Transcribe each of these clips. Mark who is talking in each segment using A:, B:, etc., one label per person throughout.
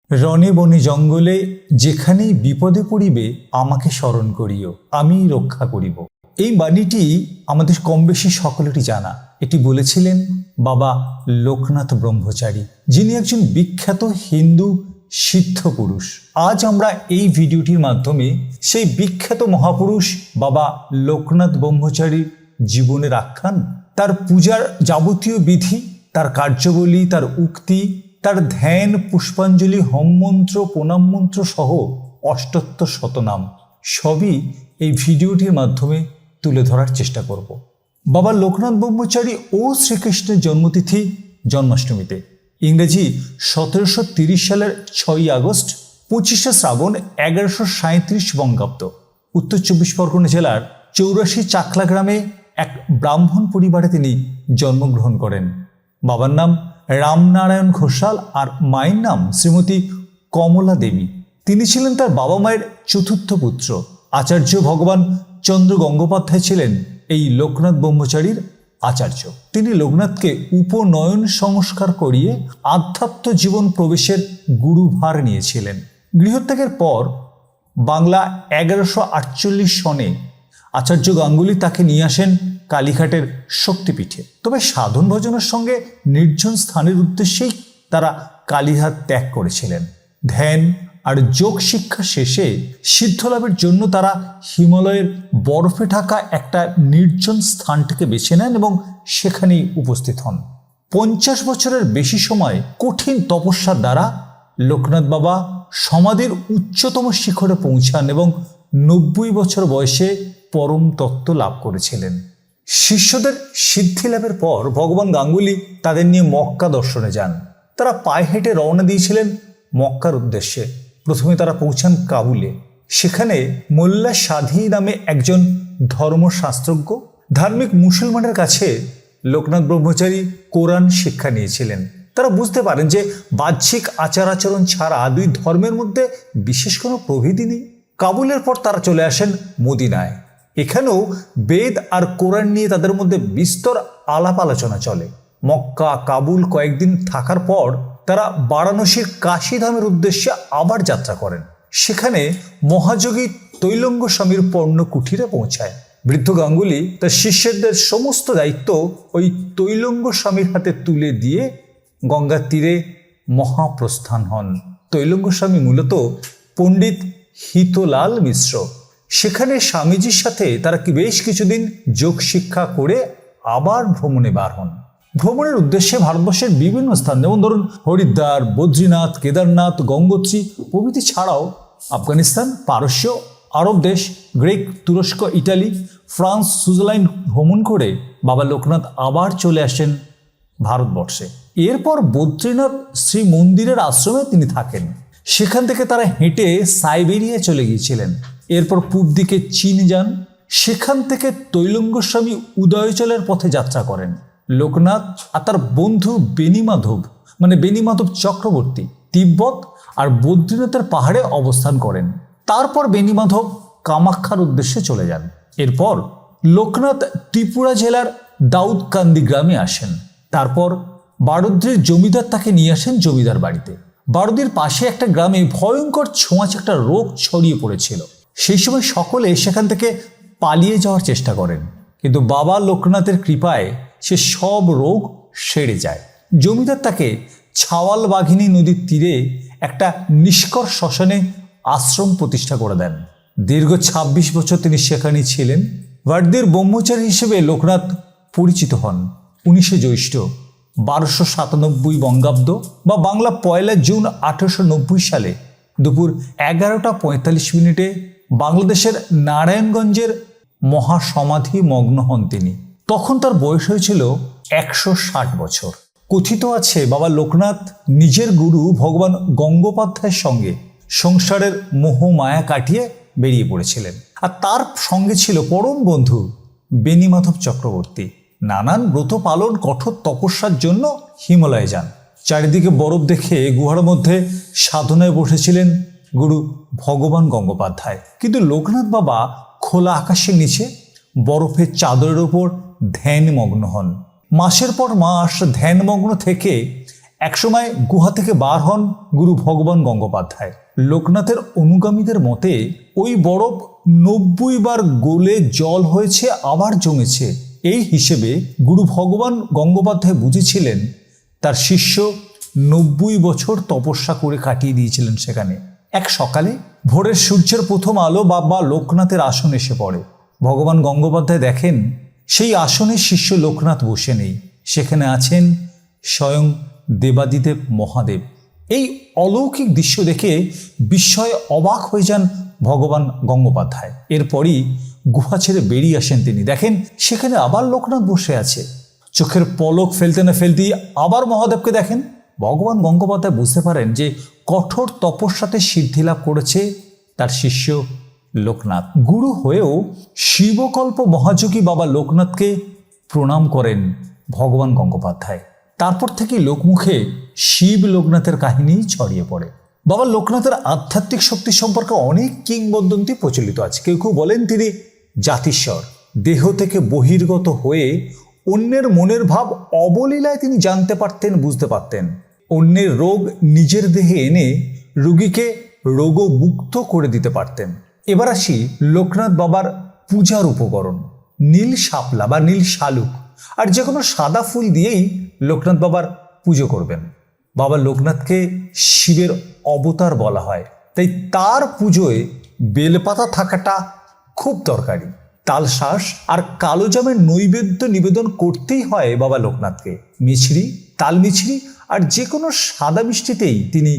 A: রণে বনে জঙ্গলে যেখানেই বিপদে পড়িবে আমাকে স্মরণ করিও, আমিই রক্ষা করিব। এই বাণীটি আমাদের কম বেশি সকলেরই জানা। এটি বলেছিলেন বাবা লোকনাথ ব্রহ্মচারী, যিনি একজন বিখ্যাত হিন্দু সিদ্ধ পুরুষ। আজ আমরা এই ভিডিওটির মাধ্যমে সেই বিখ্যাত মহাপুরুষ বাবা লোকনাথ ব্রহ্মচারীর জীবনের আখ্যান, তার পূজার যাবতীয় বিধি, তার কার্যাবলী, তার উক্তি, তার ধ্যান, পুষ্পাঞ্জলি, হোমমন্ত্র, প্রণাম মন্ত্র সহ অষ্টোত্তর শতনাম সবই এই ভিডিওটির মাধ্যমে তুলে ধরার চেষ্টা করব। বাবা লোকনাথ ব্রহ্মচারী ও শ্রীকৃষ্ণের জন্মতিথি জন্মাষ্টমীতে, ইংরেজি 1730 সালের 6ই আগস্ট, 25শে শ্রাবণ 1137 বঙ্গাব্দ, উত্তর 24 পরগনা জেলার 84 চাকলা গ্রামে এক ব্রাহ্মণ পরিবারে তিনি জন্মগ্রহণ করেন। বাবার নাম রামনারায়ণ ঘোষাল আর মায়ের নাম শ্রীমতী কমলা দেবী। তিনি ছিলেন তার বাবা মায়ের চতুর্থ পুত্র। আচার্য ভগবান চন্দ্র গঙ্গোপাধ্যায় ছিলেন এই লোকনাথ ব্রহ্মচারীর আচার্য। তিনি লোকনাথকে উপনয়ন সংস্কার করিয়ে আধ্যাত্ম জীবন প্রবেশের গুরুভার নিয়েছিলেন। গৃহত্যাগের পর বাংলা 1148 সনে আচার্য গাঙ্গুলি তাকে নিয়ে আসেন কালীঘাটের শক্তিপীঠে। তবে সাধন ভজনের সঙ্গে নির্জন স্থানের উদ্দেশ্যেই তারা কালীঘাট ত্যাগ করেছিলেন। ধ্যান আর যোগ শিক্ষা শেষে সিদ্ধলাভের জন্য তারা হিমালয়ের বরফে ঢাকা একটা নির্জন স্থানটিকে বেছে নেন এবং সেখানেই উপস্থিত হন। 50 বছরের বেশি সময় কঠিন তপস্যার দ্বারা লোকনাথ বাবা সমাধির উচ্চতম শিখরে পৌঁছান এবং 90 বছর বয়সে পরম তত্ত্ব লাভ করেছিলেন। শিষ্যদের সিদ্ধি লাভের পর ভগবান গাঙ্গুলি তাদের নিয়ে মক্কা দর্শনে যান। তারা পায়ে হেঁটে রওনা দিয়েছিলেন মক্কার উদ্দেশ্যে। প্রথমে তারা পৌঁছান কাবুলে। সেখানে মোল্লা সাধি নামে একজন ধর্মশাস্ত্রজ্ঞ ধার্মিক মুসলমানের কাছে লোকনাথ ব্রহ্মচারী কোরআন শিক্ষা নিয়েছিলেন। তারা বুঝতে পারেন যে বাহ্যিক আচার আচরণ ছাড়া দুই ধর্মের মধ্যে বিশেষ কোনো প্রভেদই নেই। কাবুলের পর তারা চলে আসেন মদিনায়। এখানেও বেদ আর কোরআন নিয়ে তাদের মধ্যে বিস্তর আলাপ আলোচনা চলে। মক্কা কাবুল কয়েকদিন থাকার পর তারা বারাণসীর কাশীধামের উদ্দেশ্যে আবার যাত্রা করেন। সেখানে মহাযোগী তৈলঙ্গ স্বামীর পর্ণ কুঠিরে পৌঁছায়। বৃদ্ধ গাঙ্গুলি তার শিষ্যদের সমস্ত দায়িত্ব ওই তৈলঙ্গ স্বামীর হাতে তুলে দিয়ে গঙ্গার তীরে মহাপ্রস্থান হন। তৈলঙ্গ স্বামী মূলত পণ্ডিত হিতলাল মিশ্র। সেখানে স্বামীজির সাথে তারা বেশ কিছুদিন যোগ শিক্ষা করে আবার ভ্রমণে বার হন। ভ্রমণের উদ্দেশ্যে ভারতবর্ষের বিভিন্ন স্থান, যেমন ধরুন হরিদ্বার, বদ্রীনাথ, কেদারনাথ, গঙ্গোত্রী প্রভৃতি ছাড়াও আফগানিস্তান, পারস্য, আরব দেশ, গ্রিক, তুরস্ক, ইটালি, ফ্রান্স, সুইজারল্যান্ড ভ্রমণ করে বাবা লোকনাথ আবার চলে আসেন ভারতবর্ষে। এরপর বদ্রীনাথ শ্রী মন্দিরের আশ্রমে তিনি থাকেন। সেখান থেকে তারা হেঁটে সাইবেরিয়া চলে গিয়েছিলেন। এরপর পূব দিকে চীন যান। সেখান থেকে তৈলঙ্গ স্বামী উদয়চলের পথে যাত্রা করেন। লোকনাথ আর তার বন্ধু বেনিমাধব চক্রবর্তী তিব্বত আর বদ্রীনাথের পাহাড়ে অবস্থান করেন। তারপর বেনিমাধব কামাখ্যার উদ্দেশ্যে চলে যান। এরপর লোকনাথ ত্রিপুরা জেলার দাউদকান্দি গ্রামে আসেন। তারপর বারদ্রির জমিদার তাকে নিয়ে আসেন জমিদার বাড়িতে। বারদ্রির পাশে একটা গ্রামে ভয়ঙ্কর ছোঁয়াচে একটা রোগ ছড়িয়ে পড়েছিল। সেই সময় সকলে সেখান থেকে পালিয়ে যাওয়ার চেষ্টা করেন, কিন্তু বাবা লোকনাথের কৃপায় সে সব রোগ সেরে যায়। জমিদার তাকে ছাওয়াল বাঘিনী নদীর তীরে একটা নিষ্কর শ্মশানে আশ্রম প্রতিষ্ঠা করে দেন। দীর্ঘ 26 বছর তিনি সেখানেই ছিলেন। বারদ্রির ব্রহ্মচারী হিসেবে লোকনাথ পরিচিত হন 19শে জ্যৈষ্ঠ 1297 বঙ্গাব্দ বা বাংলা 1 জুন 1890 সালে দুপুর 11:45 বাংলাদেশের নারায়ণগঞ্জের মহাসমাধি মগ্ন হন তিনি। তখন তার বয়স হয়েছিল 160 বছর। কথিত আছে বাবা লোকনাথ নিজের গুরু ভগবান গঙ্গোপাধ্যায়ের সঙ্গে সংসারের মোহ মায়া কাটিয়ে বেরিয়ে পড়েছিলেন, আর তার সঙ্গে ছিল পরম বন্ধু বেনিমাধব চক্রবর্তী। নানান ব্রত পালন, কঠোর তপস্যার জন্য হিমালয়ে যান। চারিদিকে বরফ দেখে গুহার মধ্যে সাধনায় বসেছিলেন গুরু ভগবান গঙ্গোপাধ্যায়। কিন্তু লোকনাথ বাবা খোলা আকাশের নিচে বরফের চাদরের ওপর ধ্যানমগ্ন হন। মাসের পর মাস ধ্যানমগ্ন থেকে একসময় গুহা থেকে বার হন গুরু ভগবান গঙ্গোপাধ্যায়। লোকনাথের অনুগামীদের মতে ওই বরফ 90 বার গলে জল হয়েছে, আবার জমেছে। এই হিসেবে গুরু ভগবান গঙ্গোপাধ্যায় বুঝেছিলেন তার শিষ্য 90 বছর তপস্যা করে কাটিয়ে দিয়েছিলেন সেখানে। এক সকালে ভোরের সূর্যের প্রথম আলো বাবা লোকনাথের আসন এসে পড়ে। ভগবান গঙ্গোপাধ্যায় দেখেন সেই আসনে শিষ্য লোকনাথ বসে নেই, সেখানে আছেন স্বয়ং দেবাদিদেব মহাদেব। এই অলৌকিক দৃশ্য দেখে বিস্ময়ে অবাক হয়ে যান ভগবান গঙ্গোপাধ্যায়। এরপরই গুহা ছেড়ে বেরিয়ে আসেন তিনি, দেখেন সেখানে আবার লোকনাথ বসে আছে। চোখের পলক ফেলতে না ফেলতেই আবার মহাদেবকে দেখেন। ভগবান গঙ্গোপাধ্যায় বুঝতে পারেন যে কঠোর তপস্যাতে সিদ্ধি লাভ করেছে তার শিষ্য লোকনাথ। গুরু হয়েও শিবকল্প মহাযোগী বাবা লোকনাথকে প্রণাম করেন ভগবান গঙ্গোপাধ্যায়। তারপর থেকে লোকমুখে শিব লোকনাথের কাহিনী ছড়িয়ে পড়ে। বাবা লোকনাথের আধ্যাত্মিক শক্তি সম্পর্কে অনেক কিংবদন্তি প্রচলিত আছে। কেউ কেউ বলেন তিনি জাতিস্বর, দেহ থেকে বহির্গত হয়ে অন্যের মনের ভাব অবলীলায় তিনি জানতে পারতেন, বুঝতে পারতেন। অন্যের রোগ নিজের দেহে এনে রোগীকে রোগমুক্ত করে দিতে পারতেন। এবার আসি লোকনাথ বাবার পূজার উপকরণ। নীল শাপলা বা নীল শালুক আর যে কোনো সাদা ফুল দিয়েই লোকনাথ বাবার পুজো করবেন। বাবা লোকনাথকে শিবের অবতার বলা হয়, তাই তার পুজোয় বেলপাতা থাকাটা খুব দরকারি। তালশাঁস আর কালো জামের নৈবেদ্য নিবেদন করতেই হয় বাবা লোকনাথকে। মিছরি, তাল মিছরি আর যে কোনো সাদা মিষ্টিতেই তিনি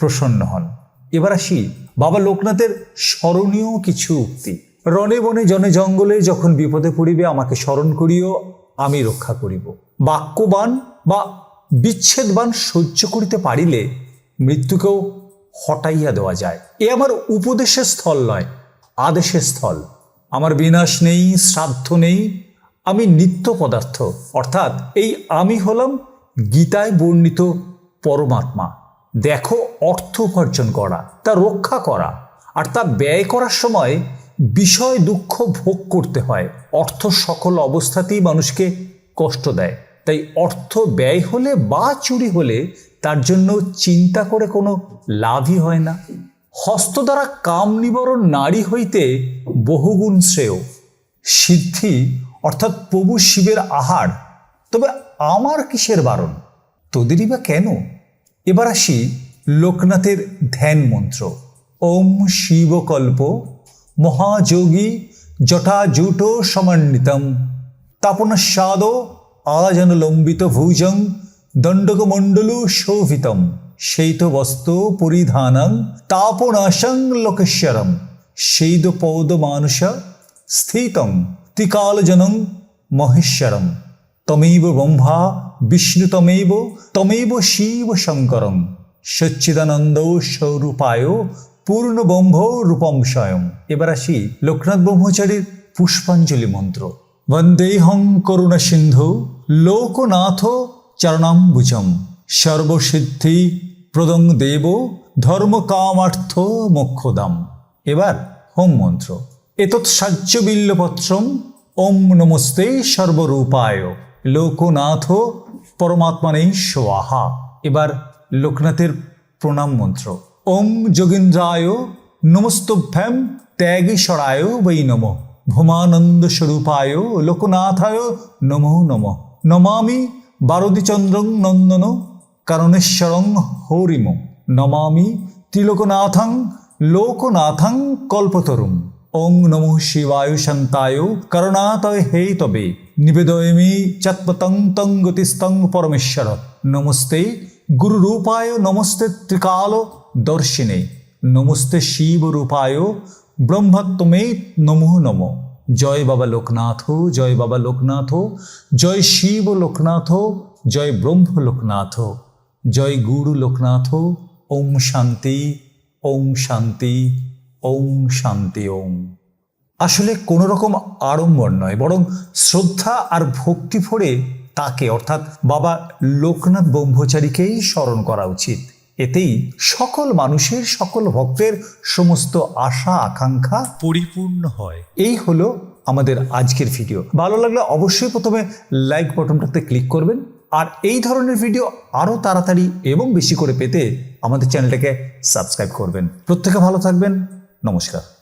A: প্রসন্ন হন। এবার আসি বাবা লোকনাথের স্মরণীয় কিছু উক্তি। রণে বনে জনে জঙ্গলে যখন বিপদে পড়িবে আমাকে স্মরণ করিও, আমি রক্ষা করিব। বাক্যবান বা বিচ্ছেদবান সহ্য করিতে পারিলে মৃত্যুকেও হটাইয়া দেওয়া যায়। এ আমার উপদেশের স্থল নয়, আদেশের স্থল। আমার বিনাশ নেই, শ্রাদ্ধ নেই, আমি নিত্য পদার্থ। অর্থাৎ এই আমি হলাম গীতায় বর্ণিত পরমাত্মা। দেখো, অর্থ উপার্জন করা, তা রক্ষা করা আর তা ব্যয় করার সময় বিষয় দুঃখ ভোগ করতে হয়। অর্থ সকল অবস্থাতেই মানুষকে কষ্ট দেয়, তাই অর্থ ব্যয় হলে বা চুরি হলে তার জন্য চিন্তা করে কোনো লাভই হয় না। হস্ত দ্বারা কাম নিবারণ নারী হইতে বহুগুণ শ্রেয়। সিদ্ধি অর্থাৎ প্রভু শিবের আহার, তবে আমার কিসের বারণ, তোদেরই বা কেন? এবার আসি লোকনাথের ধ্যান মন্ত্র। ওম শিবকল্প মহাযোগী জটাজুট সমন্বিতম তাপনস্বাদ আজনলম্বিত ভুজং দণ্ডকমণ্ডলু শোভিতম শৈতবস্ত্র পরিধানং তাপনাশং লোকেশ্বরম শৈদপৌদ মানুষ স্থিতং ত্রিকালজনং মহেশ্বরম তমেব ব্রহ্মা বিষ্ণু তমেব শিব শঙ্করং সচ্চিদানন্দ স্বরূপায় পূর্ণ ব্রহ্ম রূপম স্বয়ং। এবার আসি লোকনাথ ব্রহ্মচারীর পুষ্পাঞ্জলি মন্ত্র। বন্দেহং করুণ সিন্ধু লোকনাথ চরণাম্বুজম সর্বসিদ্ধি প্রদং দেব ধর্ম কামার্থ মোক্ষদাম। এবার হোম মন্ত্র। এতৎসাহ্য বিল্লপত্রম ওম নমস্তে সর্বরূপায় লোকনাথ পরমাত্মানে স্বাহা। এবার লোকনাথের প্রণাম মন্ত্র। ওম যোগীন্দ্রায় নমস্তভ্যাম ত্যাগীশ্বরায় বৈ নমঃ ভূমানন্দ স্বরূপায় লোকনাথায় নমো নমঃ নমামি বারদিচন্দ্রং নন্দন কারণেশ্বরং হরিম নমামি ত্রিলোকনাথং লোকনাথং কল্পতরুম ওং নমঃ শিবায় শান্তায় করুণাতয় হে তবে নিবেদয়ামি চত্পতং তং গতিস্তং পরমেশ্বর নমস্তে গুরুরূপায় নমস্তে ত্রিকাল দর্শিনে নমস্তে শিবরূপায় ব্রহ্মত্বমে নমো নমঃ। জয় বাবা লোকনাথ, জয় বাবা লোকনাথ, জয় শিব লোকনাথ, জয় ব্রহ্ম লোকনাথ, জয় গুরু লোকনাথ। ওম শান্তি, ওম শান্তি, ওম শান্তি, ওম। আসলে কোনো রকম আড়ম্বর নয়, বরং শ্রদ্ধা আর ভক্তি ভরে তাকে অর্থাৎ বাবা লোকনাথ ব্রহ্মচারীকেই স্মরণ করা উচিত। এতেই সকল মানুষের, সকল ভক্তের সমস্ত আশা আকাঙ্ক্ষা পরিপূর্ণ হয়। এই হলো আমাদের আজকের ভিডিও। ভালো লাগলে অবশ্যই প্রথমে লাইক বাটনটাতে ক্লিক করবেন, আর এই ধরনের ভিডিও আরও তাড়াতাড়ি এবং বেশি করে পেতে আমাদের চ্যানেলটাকে সাবস্ক্রাইব করবেন। প্রত্যেকে ভালো থাকবেন। নমস্কার।